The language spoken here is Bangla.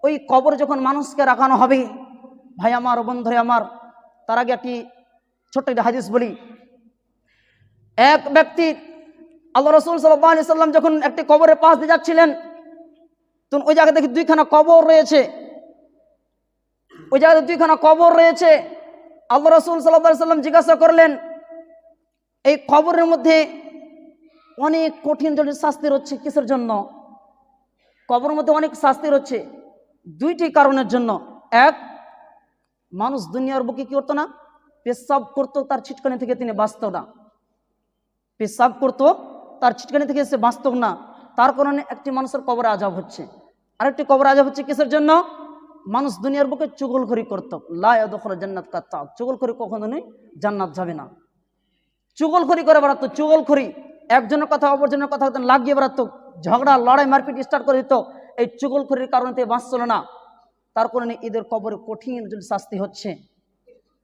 ওই কবরে যখন মানুষকে রাখানো হবে, ভাই আমার, বন্ধুরে আমার, তার আগে একটি ছোট্ট একটা হাদিস বলি। এক ব্যক্তি, আল্লাহ রাসূল সাল্লাল্লাহু আলাইহি সাল্লাম যখন একটি কবরের পাশ দিয়ে যাচ্ছিলেন, তখন ওই জায়গায় দেখি দুইখানা কবর রয়েছে। ওই জায়গাতে দুইখানা কবর রয়েছে। আল্লাহ রাসূল সাল্লাল্লাহু আলাইহি সাল্লাম জিজ্ঞাসা করলেন, এই কবরের মধ্যে অনেক কঠিন জটিল শাস্তি হচ্ছে কিসের জন্য? কবরের মধ্যে অনেক শাস্তি হচ্ছে দুইটি কারণের জন্য। এক, মানুষ দুনিয়ার বুকে কি করতো না? পেশাব করতো, তার ছিটকানি থেকে তিনি বাঁচত না। পেশাব করতো, তার ছিটকানি থেকে সে বাঁচত না, তার কারণে একটি মানুষের কবরে আযাব হচ্ছে। আরেকটি কবরে আযাব হচ্ছে কিসের জন্য? মানুষ দুনিয়ার বুকে চুগলখড়ি করত। লা ইয়াদখুলুল জান্নাত কাত্তাব, চুগলখড়ি কখনোই জান্নাত যাবে না। চুগলখড়ি করে বেড়াতো, চুগলখড়ি, একজনের কথা অপরজনের কথা লাগিয়ে বেড়াতো, ঝগড়া লড়াই মারপিট স্টার্ট করে দিত। এই চুগলখড়ির কারণে বাঁচছিল না, তার কারণে এদের কবরে কঠিন শাস্তি হচ্ছে।